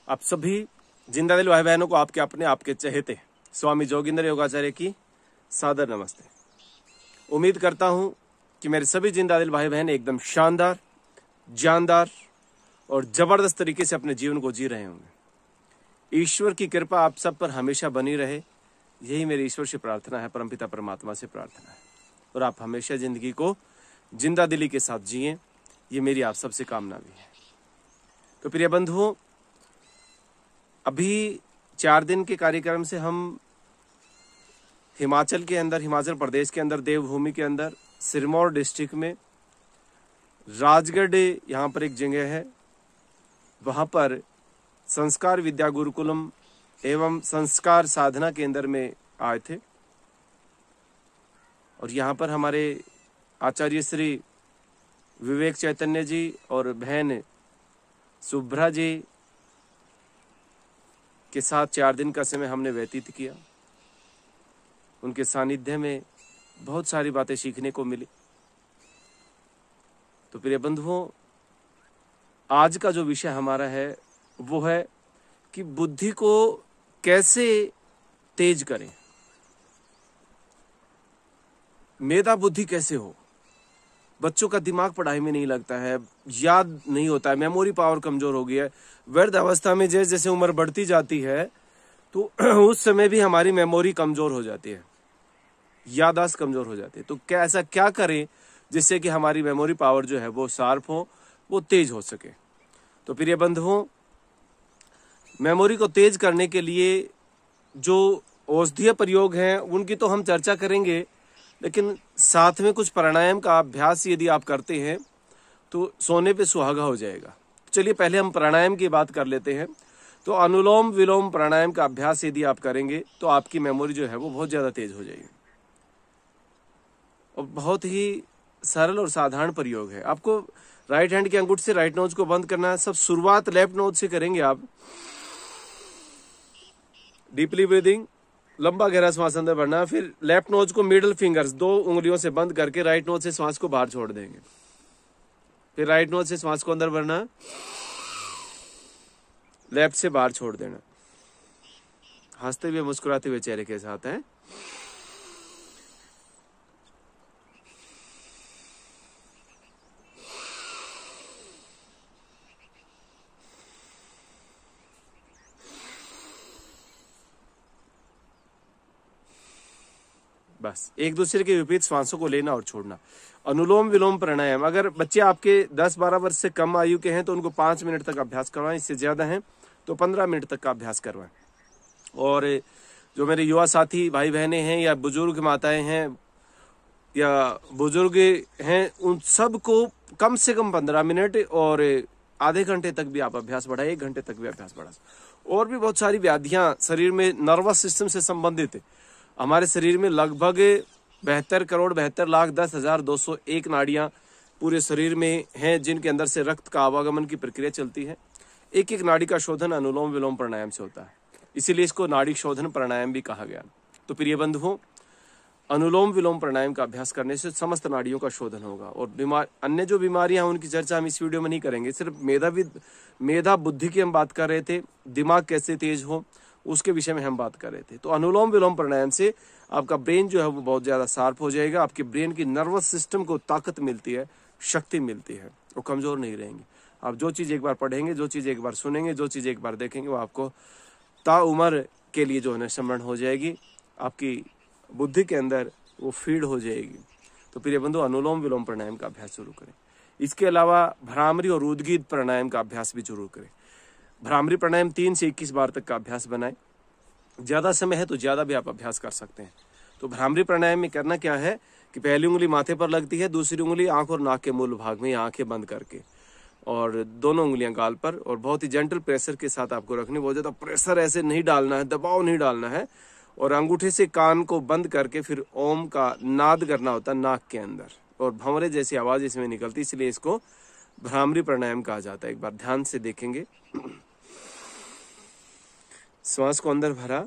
आप सभी जिंदा दिल भाई बहनों को आपके अपने आपके चहेते स्वामी जोगिंदर योगाचार्य की सादर नमस्ते। उम्मीद करता हूं कि मेरे सभी जिंदा दिल भाई बहन एकदम शानदार, जानदार और जबरदस्त तरीके से अपने जीवन को जी रहे होंगे। ईश्वर की कृपा आप सब पर हमेशा बनी रहे, यही मेरी ईश्वर से प्रार्थना है, परमपिता परमात्मा से प्रार्थना है। और आप हमेशा जिंदगी को जिंदा दिली के साथ जिएं, ये मेरी आप सबसे कामना भी है। तो प्रिय बंधुओं, अभी 4 दिन के कार्यक्रम से हम हिमाचल प्रदेश के अंदर देवभूमि के अंदर सिरमौर डिस्ट्रिक्ट में राजगढ़, यहाँ पर एक जगह है, वहाँ पर संस्कार विद्या गुरुकुलम एवं संस्कार साधना केंद्र में आए थे। और यहाँ पर हमारे आचार्य श्री विवेक चैतन्य जी और बहन शुभ्रा जी के साथ 4 दिन का समय हमने व्यतीत किया। उनके सानिध्य में बहुत सारी बातें सीखने को मिली। तो प्रिय बंधुओं, आज का जो विषय हमारा है वो है कि बुद्धि को कैसे तेज करें, मेधा बुद्धि कैसे हो। बच्चों का दिमाग पढ़ाई में नहीं लगता है, याद नहीं होता है, मेमोरी पावर कमजोर हो गया है। वृद्ध अवस्था में जैसे जैसे उम्र बढ़ती जाती है तो उस समय भी हमारी मेमोरी कमजोर हो जाती है, याददाश्त कमजोर हो जाती है। तो ऐसा क्या करें जिससे कि हमारी मेमोरी पावर जो है वो शार्प हो, वो तेज हो सके। तो प्रिय बंधुओं, मेमोरी को तेज करने के लिए जो औषधीय प्रयोग हैं उनकी तो हम चर्चा करेंगे, लेकिन साथ में कुछ प्राणायाम का अभ्यास यदि आप करते हैं तो सोने पे सुहागा हो जाएगा। चलिए पहले हम प्राणायाम की बात कर लेते हैं। तो अनुलोम विलोम प्राणायाम का अभ्यास यदि आप करेंगे तो आपकी मेमोरी जो है वो बहुत ज्यादा तेज हो जाएगी। और बहुत ही सरल और साधारण प्रयोग है। आपको राइट हैंड के अंगूठे से राइट नोज को बंद करना है। सब शुरुआत लेफ्ट नोज से करेंगे आप। डीपली ब्रीदिंग, लंबा गहरा श्वास अंदर भरना, फिर लेफ्ट नोज को मिडिल फिंगर्स 2 उंगलियों से बंद करके राइट नोज से श्वास को बाहर छोड़ देंगे। फिर राइट नोज से श्वास को अंदर भरना, लेफ्ट से बाहर छोड़ देना, हंसते हुए मुस्कुराते हुए चेहरे के साथ है। बस एक दूसरे के विपरीत श्वासों को लेना और छोड़ना। अनुलोम विलोम प्राणायाम, अगर बच्चे आपके 10-12 वर्ष से कम आयु के हैं तो उनको 5 मिनट तक अभ्यास करवाएं, इससे ज्यादा है तो 15 मिनट तक का अभ्यास करवाएं। और जो मेरे युवा साथी भाई बहनें हैं या बुजुर्ग माताएं हैं या बुजुर्ग हैं, उन सब को कम से कम 15 मिनट और आधे घंटे तक भी आप अभ्यास बढ़ाएं, 1 घंटे तक भी अभ्यास बढ़ा। और भी बहुत सारी व्याधियां शरीर में नर्वस सिस्टम से संबंधित है। हमारे शरीर में लगभग 72,72,10,201 नाड़ियां पूरे शरीर में हैं, जिनके अंदर से रक्त का आवागमन की प्रक्रिया चलती है। एक एक नाड़ी का शोधन अनुलोम विलोम प्राणायाम से होता है, इसीलिए इसको नाड़ी शोधन प्राणायाम भी कहा गया। तो प्रिय बंधुओं, अनुलोम विलोम प्राणायाम का अभ्यास करने से समस्त नाड़ियों का शोधन होगा। और अन्य जो बीमारियां हैं उनकी चर्चा हम इस वीडियो में नहीं करेंगे। सिर्फ मेधा बुद्धि की हम बात कर रहे थे, दिमाग कैसे तेज हो उसके विषय में हम बात कर रहे थे। तो अनुलोम विलोम प्राणायाम से आपका ब्रेन जो है वो बहुत ज्यादा शार्प हो जाएगा। आपके ब्रेन की नर्वस सिस्टम को ताकत मिलती है, शक्ति मिलती है, वो कमजोर नहीं रहेंगे। आप जो चीज एक बार पढ़ेंगे, जो चीज एक बार सुनेंगे, जो चीज एक बार देखेंगे, वो आपको ताउम्र के लिए जो है स्मरण हो जाएगी, आपकी बुद्धि के अंदर वो फीड हो जाएगी। तो प्रिय बंधु, अनुलोम विलोम प्राणायाम का अभ्यास जरूर करें। इसके अलावा भ्रामरी और उद्गीत प्राणायाम का अभ्यास भी जरूर करें। भ्रामरी प्राणायाम 3 से 21 बार तक का अभ्यास बनाएं। ज्यादा समय है तो ज्यादा भी आप अभ्यास कर सकते हैं। तो भ्रामरी प्राणायाम में करना क्या है कि पहली उंगली माथे पर लगती है, दूसरी उंगली आंख और नाक के मूल भाग में, आंखें बंद करके, और दोनों उंगलियां गाल पर, और बहुत ही जेंटल प्रेशर के साथ आपको रखनी। बहुत ज्यादा प्रेशर ऐसे नहीं डालना है, दबाव नहीं डालना है। और अंगूठे से कान को बंद करके फिर ओम का नाद करना होता है नाक के अंदर, और भंवरे जैसी आवाज इसमें निकलती, इसलिए इसको भ्रामरी प्राणायाम कहा जाता है। एक बार ध्यान से देखेंगे। श्वास को अंदर भरा,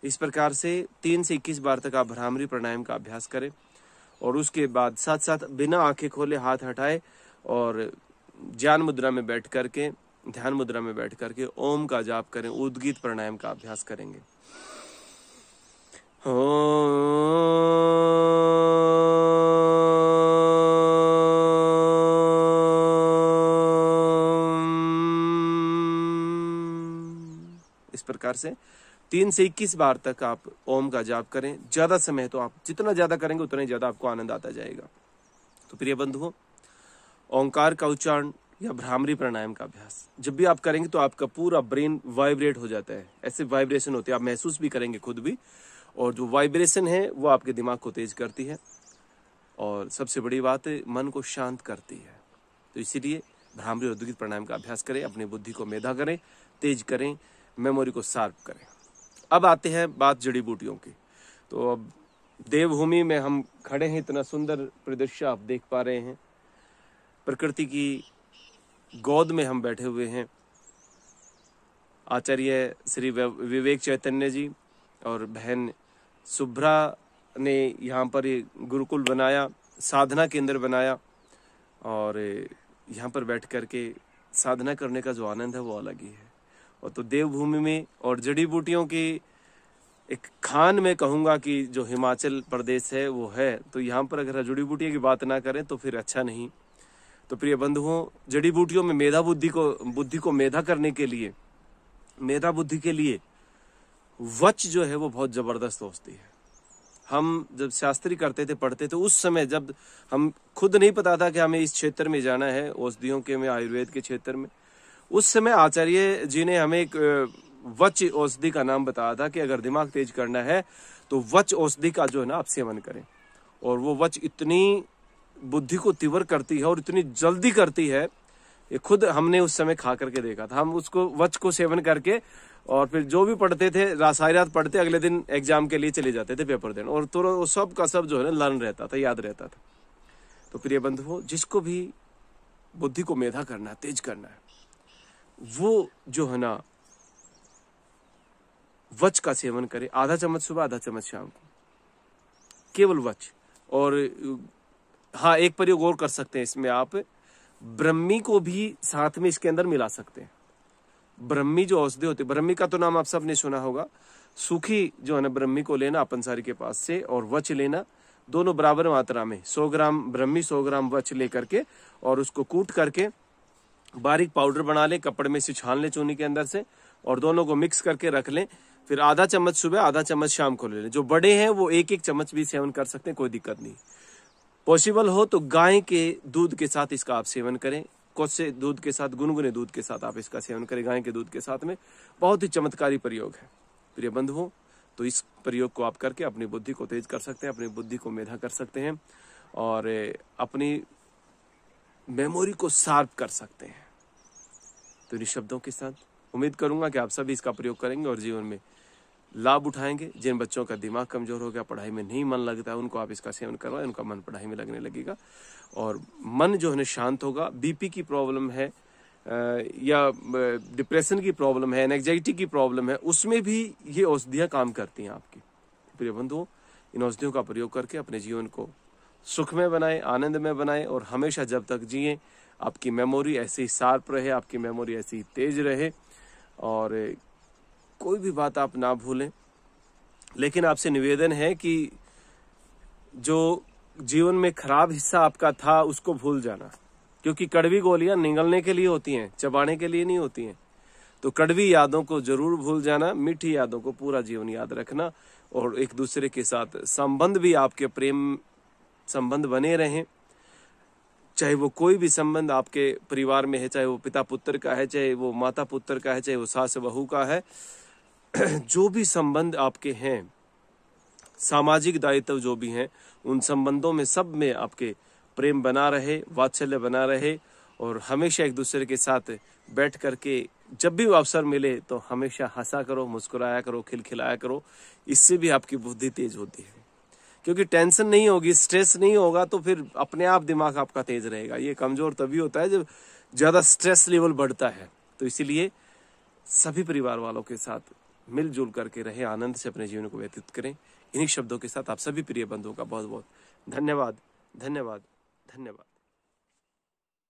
इस प्रकार से 3 से 21 बार तक आप भ्रामरी प्राणायाम का अभ्यास करें और उसके बाद साथ साथ बिना आंखें खोले हाथ हटाए और ज्ञान मुद्रा में बैठ करके, ध्यान मुद्रा में बैठ करके ओम का जाप करें, उद्गीत प्राणायाम का अभ्यास करेंगे। इस प्रकार से 3 से 21 बार तक आप ओम का जाप करें। ज्यादा समय तो आप जितना ज्यादा करेंगे उतना ही ज्यादा आपको आनंद आता जाएगा। तो प्रिय बंधुओं, ओंकार का उच्चारण या भ्रामरी प्राणायाम का अभ्यास जब भी आप करेंगे तो आपका पूरा ब्रेन वाइब्रेट हो जाता है। ऐसे वाइब्रेशन होते हैं, आप महसूस भी करेंगे खुद भी, और जो वाइब्रेशन है वो आपके दिमाग को तेज करती है और सबसे बड़ी बात है मन को शांत करती है। तो इसीलिए भ्रामरी और उद्गीत प्राणायाम का अभ्यास करें, अपनी बुद्धि को मेधा करें, तेज करें, मेमोरी को शार्प करें। अब आते हैं बात जड़ी बूटियों की। तो अब देवभूमि में हम खड़े हैं, इतना सुंदर परिदृश्य आप देख पा रहे हैं। प्रकृति की गोद में हम बैठे हुए हैं। आचार्य श्री विवेक चैतन्य जी और बहन शुभ्रा ने यहाँ पर गुरुकुल बनाया, साधना केंद्र बनाया, और यहाँ पर बैठ करके साधना करने का जो आनंद है वो अलग ही है। और तो देवभूमि में और जड़ी बूटियों की एक खान में कहूँगा कि जो हिमाचल प्रदेश है वो है, तो यहाँ पर अगर जड़ी बूटियों की बात ना करें तो फिर अच्छा नहीं। तो प्रिय बंधुओं, जड़ी बूटियों में मेधा बुद्धि को मेधा करने के लिए, मेधा बुद्धि के लिए वच जो है वो बहुत जबरदस्त औषधि है। हम जब शास्त्री करते थे, पढ़ते थे, उस समय जब हम खुद नहीं पता था कि हमें इस क्षेत्र में जाना है, औषधियों के में, आयुर्वेद के क्षेत्र में, उस समय आचार्य जी ने हमें एक वच औषधि का नाम बताया था कि अगर दिमाग तेज करना है तो वच औषधि का जो है ना आप सेवन करें। और वो वच इतनी बुद्धि को तीव्र करती है और इतनी जल्दी करती है, ये खुद हमने उस समय खा करके देखा था। हम उसको वच को सेवन करके और फिर जो भी पढ़ते थे, रसायनात पढ़ते, अगले दिन एग्जाम के लिए चले जाते थे पेपर देने, और तो सब का सब जो है ना लर्न रहता था, याद रहता था। तो प्रिय बंधुओं, जिसको भी बुद्धि को मेधा करना है, तेज करना है, वो जो है ना वच का सेवन करे। आधा चम्मच सुबह, आधा चम्मच शाम को, केवल वच। और हाँ, एक प्रयोग और कर सकते हैं इसमें, आप ब्रह्मी को भी साथ में इसके अंदर मिला सकते हैं। ब्रह्मी जो औषधि होती है, ब्रह्मी का तो नाम आप सबने सुना होगा। सूखी जो है ना ब्रह्मी को लेना अपनसारी के पास से, और वच लेना, दोनों बराबर मात्रा में, 100 ग्राम ब्रह्मी 100 ग्राम वच लेकर के, और उसको कूट करके बारीक पाउडर बना लें, कपड़े में से छान लें चूनी के अंदर से, और दोनों को मिक्स करके रख लें। फिर आधा चम्मच सुबह, आधा चम्मच शाम को ले लें। जो बड़े हैं वो 1-1 चम्मच भी सेवन कर सकते हैं, कोई दिक्कत नहीं। पॉसिबल हो तो गाय के दूध के साथ इसका आप सेवन करें, कोसे दूध के साथ, गुनगुने दूध के साथ आप इसका सेवन करें, गाय के दूध के साथ में। बहुत ही चमत्कारी प्रयोग है प्रिय बंधुओं। तो इस प्रयोग को आप करके अपनी बुद्धि को तेज कर सकते हैं, अपनी बुद्धि को मेधा कर सकते हैं, और अपनी मेमोरी को शार्प कर सकते हैं। तो इन शब्दों के साथ उम्मीद करूंगा कि आप सभी इसका प्रयोग करेंगे और जीवन में लाभ उठाएंगे। जिन बच्चों का दिमाग कमजोर हो गया, पढ़ाई में नहीं मन लगता है, उनको आप इसका सेवन करवाएं, उनका मन पढ़ाई में लगने लगेगा और मन जो है शांत होगा। बीपी की प्रॉब्लम है या डिप्रेशन की प्रॉब्लम है, एंजाइटी की प्रॉब्लम है, उसमें भी ये औषधियां काम करती हैं आपकी। प्रिय बंधुओं, इन औषधियों का प्रयोग करके अपने जीवन को सुखमय बनाए, आनंद में बनाए, और हमेशा जब तक जिए आपकी मेमोरी ऐसी शार्प रहे, आपकी मेमोरी ऐसी तेज रहे, और कोई भी बात आप ना भूलें। लेकिन आपसे निवेदन है कि जो जीवन में खराब हिस्सा आपका था उसको भूल जाना, क्योंकि कड़वी गोलियां निगलने के लिए होती हैं, चबाने के लिए नहीं होती हैं। तो कड़वी यादों को जरूर भूल जाना, मीठी यादों को पूरा जीवन याद रखना, और एक दूसरे के साथ संबंध भी आपके प्रेम संबंध बने रहें। चाहे वो कोई भी संबंध आपके परिवार में है, चाहे वो पिता पुत्र का है, चाहे वो माता पुत्र का है, चाहे वो सास बहू का है, जो भी संबंध आपके हैं, सामाजिक दायित्व जो भी हैं, उन संबंधों में सब में आपके प्रेम बना रहे, वात्सल्य बना रहे, और हमेशा एक दूसरे के साथ बैठ करके जब भी अवसर मिले तो हमेशा हंसा करो, मुस्कुराया करो, खिलखिलाया करो। इससे भी आपकी बुद्धि तेज होती है, क्योंकि टेंशन नहीं होगी, स्ट्रेस नहीं होगा, तो फिर अपने आप दिमाग आपका तेज रहेगा। ये कमजोर तभी होता है जब ज्यादा स्ट्रेस लेवल बढ़ता है। तो इसीलिए सभी परिवार वालों के साथ मिलजुल करके रहें, आनंद से अपने जीवन को व्यतीत करें। इन्हीं शब्दों के साथ आप सभी प्रिय बंधुओं का बहुत बहुत धन्यवाद, धन्यवाद, धन्यवाद।